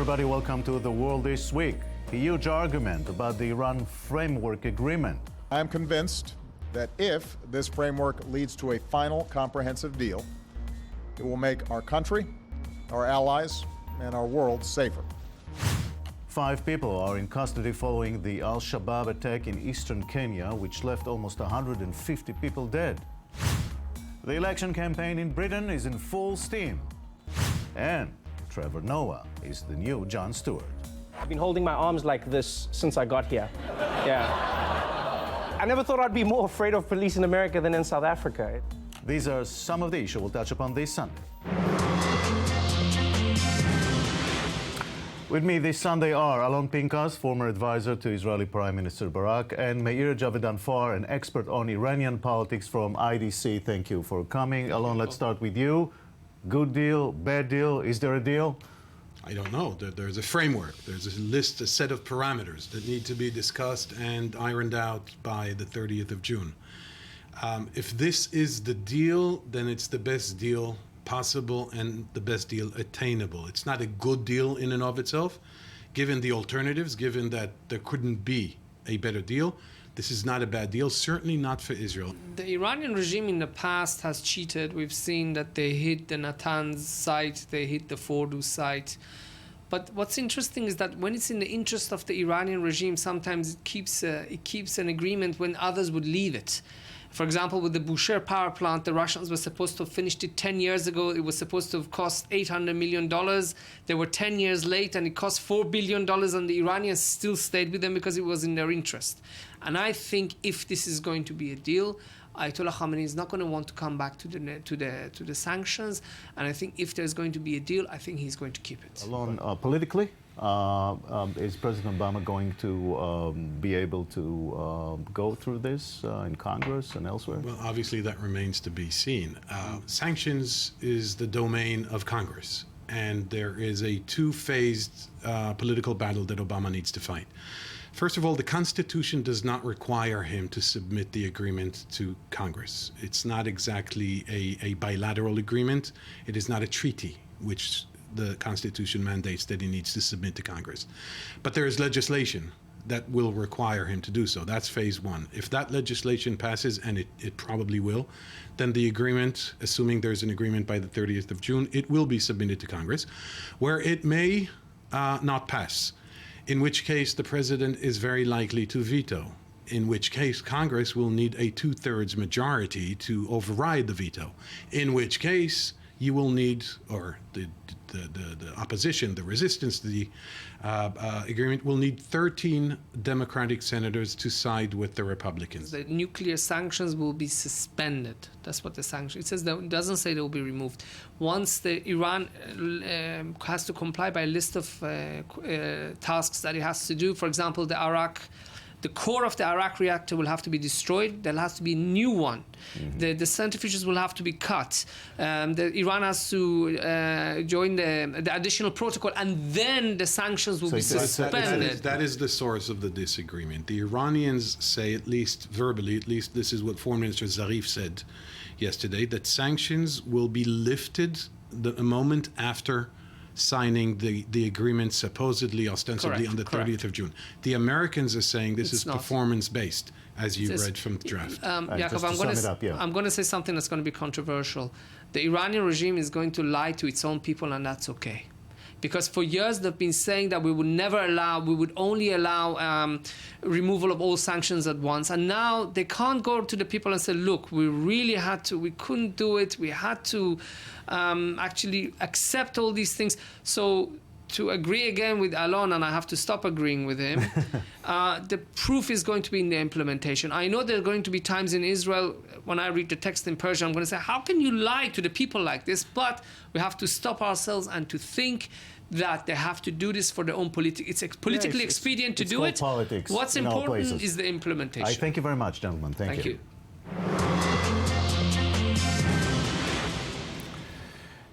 everybody, welcome to The World This Week. A huge argument about the Iran framework agreement. I am convinced that if this framework leads to a final comprehensive deal, it will make our country, our allies, and our world safer. 5 people are in custody following the Al-Shabaab attack in eastern Kenya, which left almost 150 people dead. The election campaign in Britain is in full steam. And Trevor Noah is the new Jon Stewart. I've been holding my arms like this since I got here. Yeah. I never thought I'd be more afraid of police in America than in South Africa. These are some of the issues we'll touch upon this Sunday. With me this Sunday are Alon Pinkas, former advisor to Israeli Prime Minister Barak, and Meir Javedanfar, an expert on Iranian politics from IDC. Thank you for coming. Alon, let's start with you. Good deal, bad deal, is there a deal? I don't know. There's a framework. There's a list, a set of parameters that need to be discussed and ironed out by the 30th of June. If this is the deal, then it's the best deal possible and the best deal attainable. It's not a good deal in and of itself, given the alternatives, given that there couldn't be a better deal. This is not a bad deal, certainly not for Israel. The Iranian regime in the past has cheated. We've seen that they hit the Natanz site, they hit the Fordo site. But what's interesting is that when it's in the interest of the Iranian regime, sometimes it keeps an agreement when others would leave it. For example, with the Bushehr power plant, the Russians were supposed to have finished it 10 years ago. It was supposed to have cost $800 million. They were 10 years late, and it cost $4 billion, and the Iranians still stayed with them because it was in their interest. And I think if this is going to be a deal, Ayatollah Khamenei is not going to want to come back to the sanctions. And I think if there's going to be a deal, I think he's going to keep it. Alon, politically, is President Obama going to be able to go through this in Congress and elsewhere? Well, obviously that remains to be seen. Sanctions is the domain of Congress, and there is a two-phased political battle that Obama needs to fight. First of all, the Constitution does not require him to submit the agreement to Congress. It's not exactly a bilateral agreement. It is not a treaty, which the Constitution mandates that he needs to submit to Congress. But there is legislation that will require him to do so. That's phase one. If that legislation passes, and it probably will, then the agreement, assuming there's an agreement by the 30th of June, it will be submitted to Congress, where it may not pass, in which case the president is very likely to veto, in which case Congress will need a 2/3 majority to override the veto, in which case you will need, or the opposition, the resistance to the agreement will need 13 Democratic senators to side with the Republicans. The nuclear sanctions will be suspended. That's what the sanction. It says that, it doesn't say they will be removed. Once the Iran has to comply by a list of tasks that it has to do. For example, the core of the Arak reactor will have to be destroyed. There has to be a new one. Mm-hmm. The centrifuges will have to be cut. Iran has to join the additional protocol, and then the sanctions will be suspended. That is the source of the disagreement. The Iranians say, at least verbally, at least this is what Foreign Minister Zarif said yesterday, that sanctions will be lifted a moment after signing the agreement, supposedly, ostensibly, on the 30th of June. The Americans are saying this is performance-based, as you read from the draft. Yaakov, I'm going to say something that's going to be controversial. The Iranian regime is going to lie to its own people, and that's okay. Because for years they've been saying that we would only allow removal of all sanctions at once. And now they can't go to the people and say, look, we couldn't do it. We had to actually accept all these things. So to agree again with Alon, and I have to stop agreeing with him, the proof is going to be in the implementation. I know there are going to be times in Israel, when I read the text in Persian, I'm going to say, how can you lie to the people like this? But we have to stop ourselves and to think that they have to do this for their own politics. It's politically expedient to do it. Politics. What's important is the implementation. I thank you very much, gentlemen. Thank you.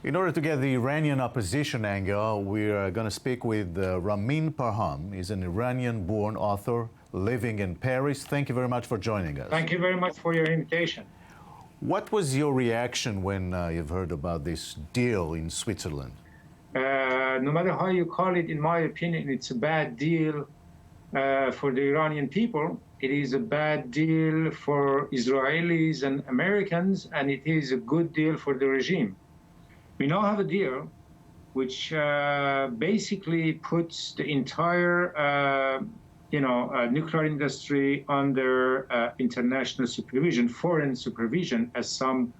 In order to get the Iranian opposition angle, we're going to speak with Ramin Parham. He's an Iranian-born author living in Paris. Thank you very much for joining us. Thank you very much for your invitation. What was your reaction when you've heard about this deal in Switzerland? no matter how you call it, in my opinion, it's a bad deal for the Iranian people. It is a bad deal for Israelis and Americans, and it is a good deal for the regime. We now have a deal which basically puts the entire nuclear industry under international supervision, foreign supervision, as some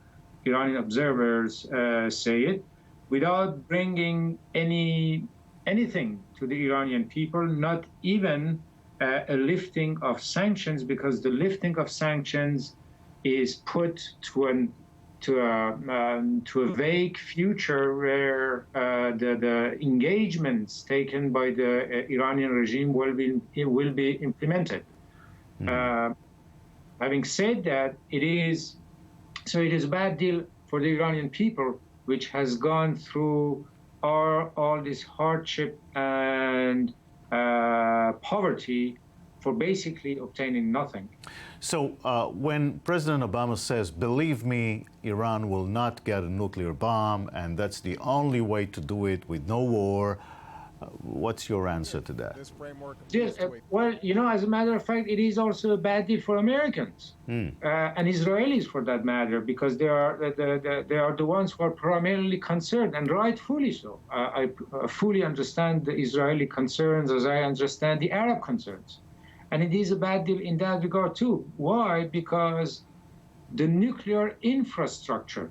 Iranian observers say it, without bringing anything to the Iranian people, not even a lifting of sanctions, because the lifting of sanctions is put to a vague future where the engagements taken by the Iranian regime will be implemented. Having said that, it is a bad deal for the Iranian people, which has gone through all this hardship and poverty for basically obtaining nothing. So when President Obama says, believe me, Iran will not get a nuclear bomb, and that's the only way to do it with no war, what's your answer to that? This framework Yes, well, as a matter of fact, it is also a bad deal for Americans and Israelis, for that matter, because they are the ones who are primarily concerned, and rightfully so. I fully understand the Israeli concerns as I understand the Arab concerns. And it is a bad deal in that regard too. Why? Because the nuclear infrastructure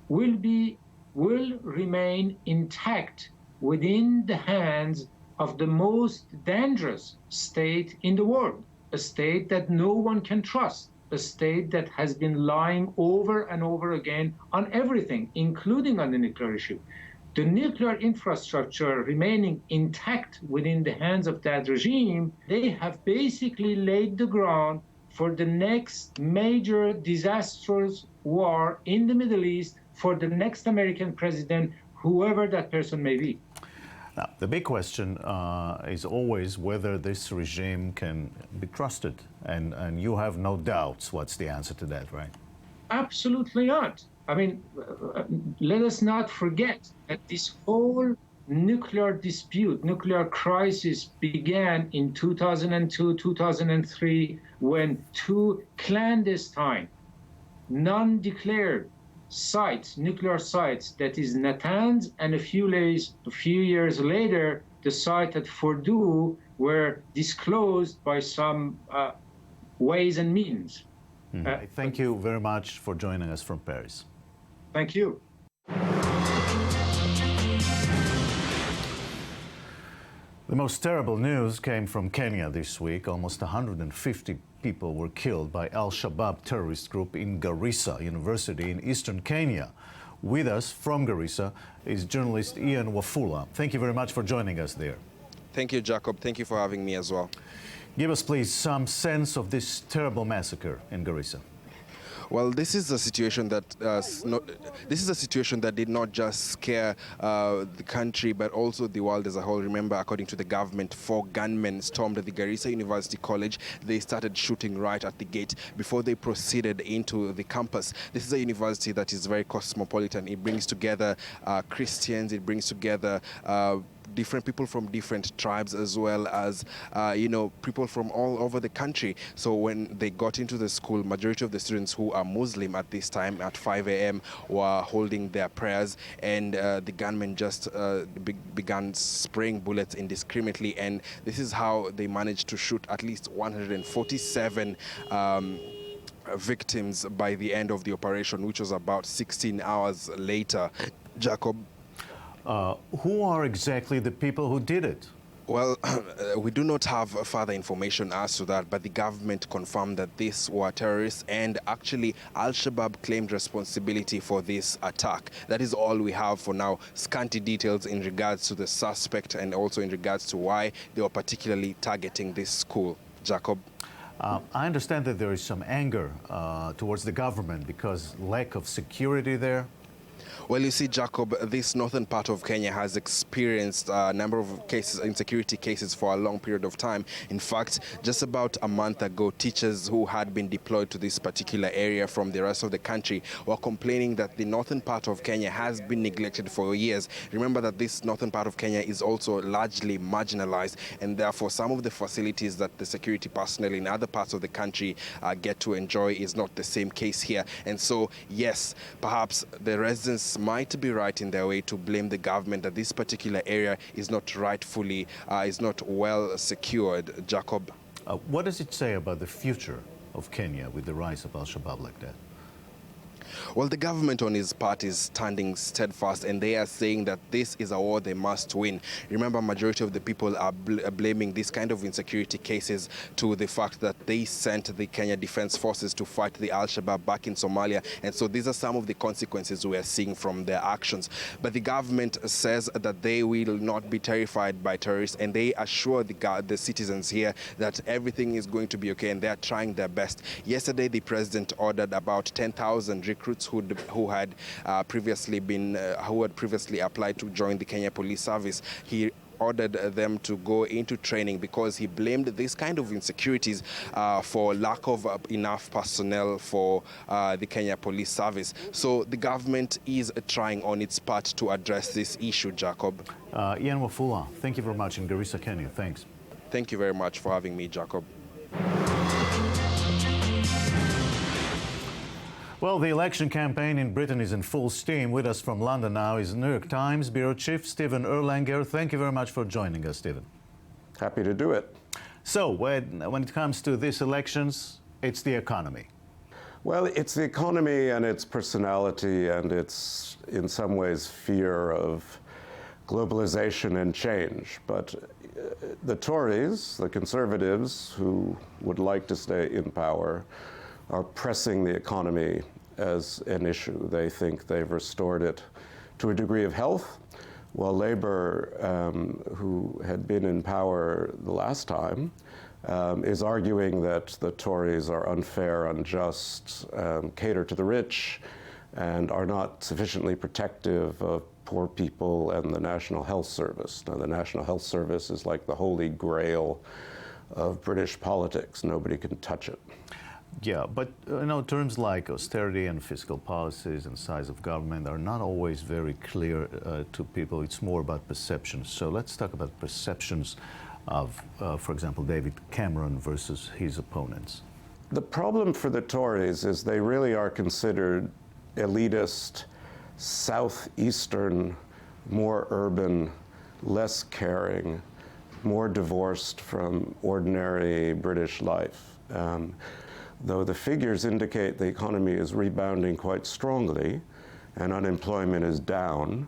will remain intact within the hands of the most dangerous state in the world, a state that no one can trust, a state that has been lying over and over again on everything, including on the nuclear issue. The nuclear infrastructure remaining intact within the hands of that regime, they have basically laid the ground for the next major disastrous war in the Middle East for the next American president, whoever that person may be. Now, the big question is always whether this regime can be trusted, and you have no doubts what's the answer to that, right? Absolutely not. I mean, let us not forget that this whole nuclear dispute, nuclear crisis began in 2002, 2003, when two clandestine, non-declared sites, nuclear sites, that is Natanz, and a few years later, the site at Fordow, were disclosed by some ways and means. Thank you very much for joining us from Paris. Thank you. The most terrible news came from Kenya this week. Almost 150 people were killed by Al-Shabaab terrorist group in Garissa University in eastern Kenya. With us from Garissa is journalist Ian Wafula. Thank you very much for joining us there. Thank you, Jacob. Thank you for having me as well. Give us, please, some sense of this terrible massacre in Garissa. Well, this is a situation that did not just scare the country, but also the world as a whole. Remember, according to the government, 4 gunmen stormed the Garissa University College. They started shooting right at the gate before they proceeded into the campus. This is a university that is very cosmopolitan. It brings together Christians. It brings together different people from different tribes, as well as people from all over the country. So when they got into the school, majority of the students who are Muslim at this time at 5 a.m. were holding their prayers, and the gunmen just began spraying bullets indiscriminately, and this is how they managed to shoot at least 147 victims by the end of the operation, which was about 16 hours later. Jacob? Who are exactly the people who did it? Well, we do not have further information as to that, but the government confirmed that these were terrorists, and actually Al-Shabaab claimed responsibility for this attack. That is all we have for now. Scanty details in regards to the suspect and also in regards to why they were particularly targeting this school. Jacob? I understand that there is some anger towards the government because lack of security there. Well, you see, Jacob, this northern part of Kenya has experienced a number of cases, insecurity cases, for a long period of time. In fact, just about a month ago, teachers who had been deployed to this particular area from the rest of the country were complaining that the northern part of Kenya has been neglected for years. Remember that this northern part of Kenya is also largely marginalized, and therefore some of the facilities that the security personnel in other parts of the country get to enjoy is not the same case here. And so, yes, perhaps the residents might be right in their way to blame the government that this particular area is not rightfully, is not well secured. Jacob? What does it say about the future of Kenya with the rise of Al-Shabaab like that? Well, the government on its part is standing steadfast, and they are saying that this is a war they must win. Remember, majority of the people are blaming this kind of insecurity cases to the fact that they sent the Kenya Defense Forces to fight the Al-Shabaab back in Somalia, and so these are some of the consequences we are seeing from their actions. But the government says that they will not be terrified by terrorists, and they assure the citizens here that everything is going to be okay, and they are trying their best. Yesterday, the president ordered about 10,000 recruits who had previously applied to join the Kenya Police Service. He ordered them to go into training because he blamed this kind of insecurities for lack of enough personnel for the Kenya Police Service. So the government is trying on its part to address this issue, Jacob. Ian Wafula, thank you very much in Garissa, Kenya. Thanks. Thank you very much for having me, Jacob. Well, the election campaign in Britain is in full steam. With us from London now is New York Times Bureau Chief Stephen Erlanger. Thank you very much for joining us, Stephen. Happy to do it. So, when it comes to these elections, it's the economy. Well, it's the economy and its personality and its, in some ways, fear of globalization and change. But the Tories, the Conservatives, who would like to stay in power, are pressing the economy as an issue. They think they've restored it to a degree of health, while Labour, who had been in power the last time, is arguing that the Tories are unfair, unjust, cater to the rich, and are not sufficiently protective of poor people and the National Health Service. Now, the National Health Service is like the holy grail of British politics. Nobody can touch it. Yeah, but terms like austerity and fiscal policies and size of government are not always very clear to people. It's more about perceptions. So let's talk about perceptions of, for example, David Cameron versus his opponents. The problem for the Tories is they really are considered elitist, southeastern, more urban, less caring, more divorced from ordinary British life. Though the figures indicate the economy is rebounding quite strongly and unemployment is down,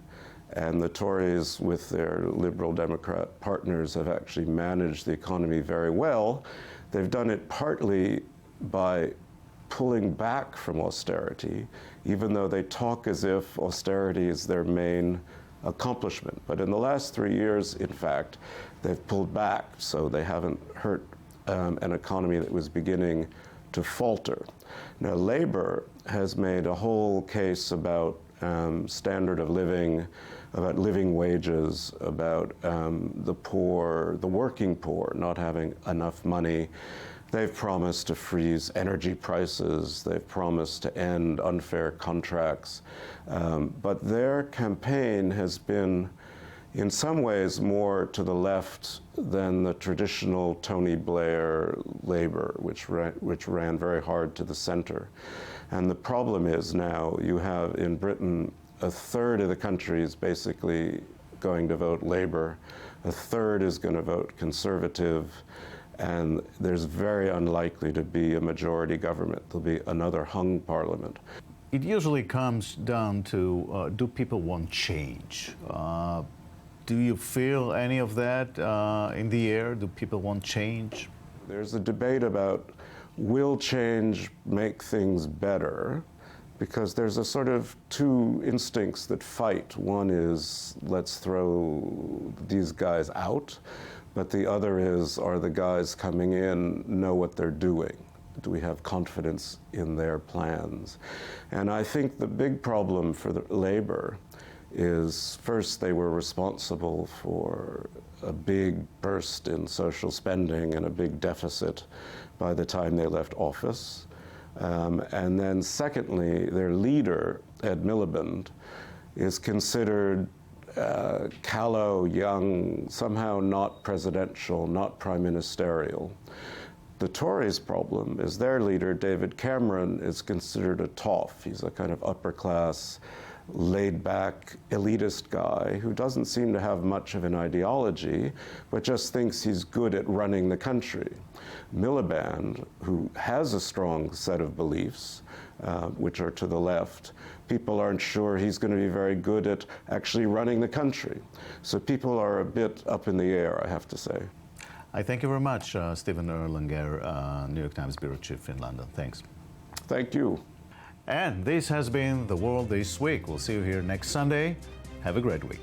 and the Tories with their Liberal Democrat partners have actually managed the economy very well, they've done it partly by pulling back from austerity, even though they talk as if austerity is their main accomplishment. But in the last 3 years, in fact, they've pulled back, so they haven't hurt an economy that was beginning to falter. Now, Labour has made a whole case about standard of living, about living wages, about the poor, the working poor, not having enough money. They've promised to freeze energy prices. They've promised to end unfair contracts. But their campaign has been, in some ways, more to the left than the traditional Tony Blair Labour, which ran very hard to the center. And the problem is now you have in Britain a third of the country is basically going to vote Labour, a third is going to vote Conservative, and there's very unlikely to be a majority government. There'll be another hung parliament. It usually comes down to, do people want change? Do you feel any of that in the air? Do people want change? There's a debate about will change make things better? Because there's a sort of two instincts that fight. One is, let's throw these guys out. But the other is, are the guys coming in know what they're doing? Do we have confidence in their plans? And I think the big problem for the Labour is, first, they were responsible for a big burst in social spending and a big deficit by the time they left office. And then secondly, their leader, Ed Miliband, is considered callow, young, somehow not presidential, not prime ministerial. The Tories' problem is their leader, David Cameron, is considered a toff. He's a kind of upper-class, laid-back, elitist guy who doesn't seem to have much of an ideology, but just thinks he's good at running the country. Miliband, who has a strong set of beliefs, which are to the left, people aren't sure he's going to be very good at actually running the country. So people are a bit up in the air, I have to say. I thank you very much, Stephen Erlanger, New York Times bureau chief in London. Thanks. Thank you. And this has been The World This Week. We'll see you here next Sunday. Have a great week.